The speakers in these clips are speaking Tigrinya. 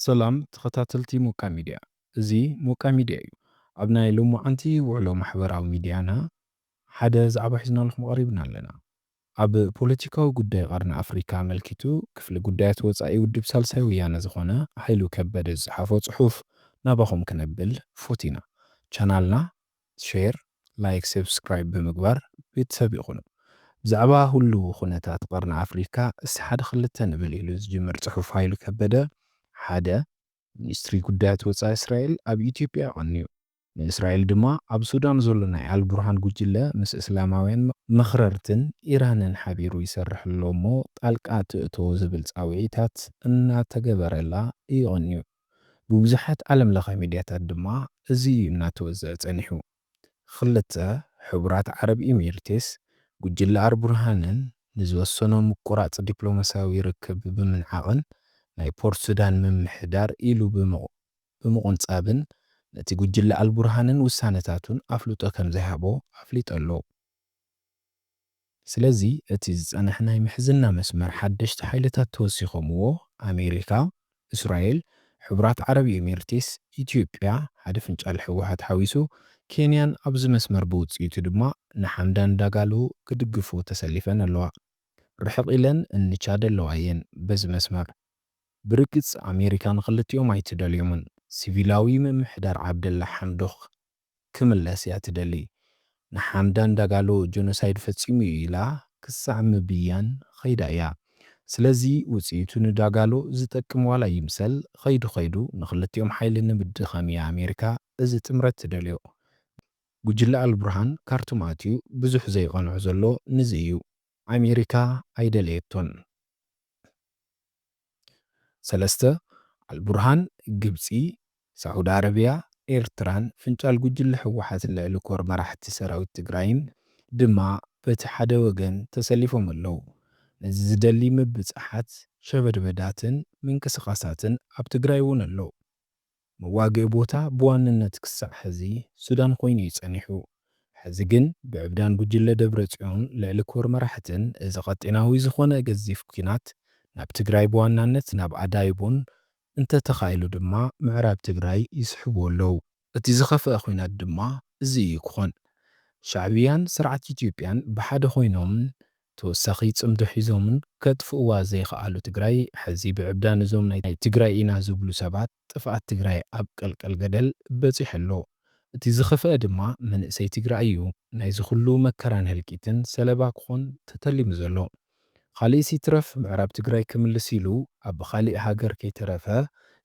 ሰላም ተኸታተልቲ ሞቃ ሚድያ እዚ ሞቃ ሚድያ እዩ ኣብ ናይ ሎሙዓንቲ ውዕሎ ማሕበራዊ ሚድያና ሓደ ዛዕባ ሒዝናልኩም ቀሪብና ኣለና ኣብ ፖለቲካዊ ጉዳይ ቀርኒ ኣፍሪካ መልኪቱ ክፍሊ ጉዳያት ወፃኢ ውድብ ሳልሳይ ወያነ ዝኾነ ሃይሉ ከበደ ዝሓፎ ጽሑፍ ናባኹም ክነብል ፎቲና ቻናልና ሼር ላይክ ሰብስክራይብ ብምግባር ቤተሰብ ይኹኑ ብዛዕባ ሁሉ ኩነታት ቀርኒ ኣፍሪካ እስቲ ሓደ ክልተ ንብል ኢሉ ዝጅምር ጽሑፍ ሃይሉ ከበደ ሓደ ሚኒስትሪ ጉዳያት ወፃኢ እስራኤል ኣብ ኢትዮጵያ ቀኒዩ ንእስራኤል ድማ ኣብ ሱዳን ዘሎ ናይ አልቡርሃን ጉጅለ ምስ እስላማውያን መኽረርትን ኢራንን ሓቢሩ ይሰርሕ ኣሎ እሞ ጣልቃ ትእትዎ ዝብል ፃውዒታት እናተገበረላ ይቐኒዩ ብብዙሓት ዓለም ለኸ ሚድያታት ድማ እዚ እናተወዘአ ጸኒሑ ክልተ ሕቡራት ዓረብ ኤሚሬትስ ጉጅለ አልቡርሃንን ንዝወሰኖ ምቁራጽ ዲፕሎማስያዊ ርክብ ብምንዓቕን ናይ ፖርት ሱዳን ምምሕዳር ኢሉ ብምቁንጻብን ነቲ ጉጅለ አልቡርሃንን ውሳነታቱን ኣፍልጦ ከም ዘይሃቦ ኣፍሊጡ ኣሎ። ስለዚ እቲ ዝጸንሐ ናይ ምሕዝና መስመር ሓደሽቲ ሓይልታት ተወሲኾምዎ ኣሜሪካ፣ እስራኤል፣ ሕቡራት ዓረብ ኤሚሬትስ፣ ኢትዮጵያ ሓደ ፍንጫል ሕወሓት ሓዊሱ ኬንያን ኣብዚ መስመር ብውጽኢቱ ድማ ንሓምዳን ዳጋሎ ክድግፉ ተሰሊፈን ኣለዋ። ርሕቕ ኢለን እንቻድ ኣለዋ እየን በዚ መስመር ብርግጽ ኣሜሪካ ንኽልቲኦም ኣይትደልዮምን ሲቪላዊ ምምሕዳር ዓብደላ ሓምዶኽ ክምለስ እያ ትደሊ ንሓምዳን ዳጋሎ ጆኖሳይድ ፈጺሙ እዩ ኢላ ክሳዕ ምብያን ኸይዳ እያ ስለዚ ውጽኢቱ ንዳጋሎ ዝጠቅም ዋላ ይምሰል ኸይዱ ንኽልቲኦም ሓይሊ ንምድኻም እያ ኣሜሪካ እዚ ጥምረት ትደልዮ ጉጅለ አልቡርሃን ካርቱም ኣትዩ ብዙሕ ዘይቐንዖ ዘሎ ንዚ እዩ ኣሜሪካ ኣይደለየቶን ሰለስተ አልቡርሃን ግብፂ ሳዑዲ አረቢያ ኤርትራን ፍንጫል ጉጅለ ሕወሓት ልዕሊ ኮር መራሕቲ ሰራዊት ትግራይን ድማ በቲ ሓደ ወገን ተሰሊፎም ኣለዉ ነዚ ዝደሊ ምብፅሓት ሸበድበዳትን ምንቅስቓሳትን ኣብ ትግራይ እውን ኣለዉ መዋግዒ ቦታ ብዋንነት ክሳዕ ሕዚ ሱዳን ኮይኑ ይጸኒሑ ሕዚ ግን ብዕብዳን ጉጅለ ደብረጽዮን ልዕሊ ኮር መራሕትን እዚ ቀጢናዊ ዝኾነ ገዚፍ ኩናት ናብ ትግራይ ብዋናነት ናብ ኣዳይቦን እንተተኻኢሉ ድማ ምዕራብ ትግራይ ይስሕቡ ኣለዉ እቲ ዝኸፍአ ኩናት ድማ እዚ እዩ ክኾን ሻዕብያን ስርዓት ኢትዮጵያን ብሓደ ኮይኖምን ተወሳኺ ጽምዶ ሒዞምን ከጥፍእዋ ዘይኸኣሉ ትግራይ ሕዚ ብዕብዳን እዞም ናይ ትግራይ ኢና ዝብሉ ሰባት ጥፍኣት ትግራይ ኣብ ቀልቀል ገደል በፂሕ ኣሎ እቲ ዝኸፍአ ድማ መንእሰይ ትግራይ እዩ ናይ ዝኹሉ መከራን ህልቂትን ሰለባ ክኾን ተተሊሙ ዘሎ ካሊእ ሲትረፍ ምዕራብ ትግራይ ክምልስ ኢሉ ኣብ ካሊእ ሃገር ከይተረፈ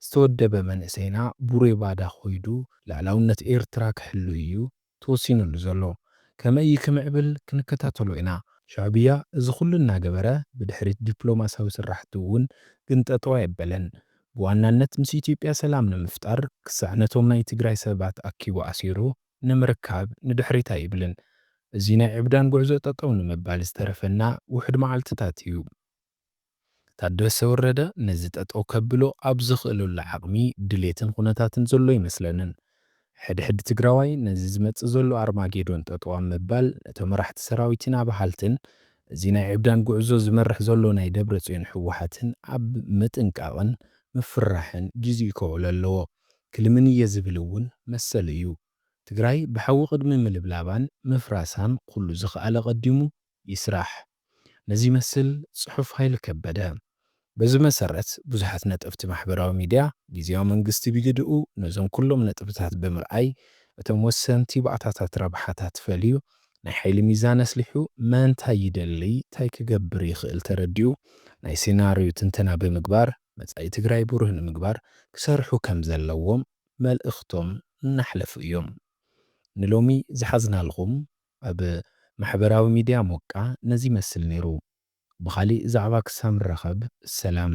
ዝተወደበ መንእሰይና ቡሬ ባዳ ኾይዱ ላዕላውነት ኤርትራ ክሕሉ እዩ ተወሲኑሉ ዘሎ ከመይ ክምዕብል ክንከታተሎ ኢና ሻዕብያ እዚ ኩሉ እናገበረ ብድሕሪት ዲፕሎማስያዊ ስራሕቲ እውን ግን ጠጠው ኣይበለን ብዋናነት ምስ ኢትዮጵያ ሰላም ንምፍጣር ክሳዕ ነቶም ናይ ትግራይ ሰባት ኣኪቡ ኣሲሩ ንምርካብ ንድሕሪት ኣይብልን እዚ ናይ ዕብዳን ጉዕዞ ጠጠው ንምባል ዝተረፈና ውሕድ መዓልትታት እዩ ታደሰ ወረደ ነዚ ጠጠው ከብሎ ኣብ ዝኽእሉላ ዓቕሚ ድሌትን ኩነታትን ዘሎ ይመስለንን ሕድሕድ ትግራዋይ ነዚ ዝመጽእ ዘሎ ኣርማጌዶን ጠጠው ምባል ነቶም መራሕቲ ሰራዊትና ባህልትን እዚ ናይ ዕብዳን ጉዕዞ ዝመርሕ ዘሎ ናይ ደብረጽዮን ሕወሓትን ኣብ ምጥንቃቕን ምፍራሕን ጊዜኡ ከውዕሎ ኣለዎ ክልምን እየ ዝብል እውን መሰል እዩ ትግራይ ብሓዊ ቅድሚ ምልብላባን ምፍራሳን ኩሉ ዝኽኣለ ቀዲሙ ይስራሕ ነዚ መስል ጽሑፍ ሃይሉ ከበደ በዚ መሰረት ብዙሓት ነጥብቲ ማሕበራዊ ሚድያ ጊዜያዊ መንግስቲ ቢግድኡ ነዞም ኩሎም ነጥብታት ብምርኣይ እቶም ወሰንቲ ባእታታት ረብሓታት ፈልዩ ናይ ሓይሊ ሚዛን ኣስሊሑ መንታይ ይደሊ እንታይ ክገብር ይኽእል ተረዲኡ ናይ ሴናርዮ ትንተና ብምግባር መጻኢ ትግራይ ብሩህ ንምግባር ክሰርሑ ከም ዘለዎም መልእኽቶም እናሕለፉ እዮም ንሎሚ ዝሓዝናልኩም ኣብ ማሕበራዊ ሚድያ ሞቃ ነዚ መስል ነይሩ ብኻሊእ ዛዕባ ክሳብ ንረኸብ ሰላም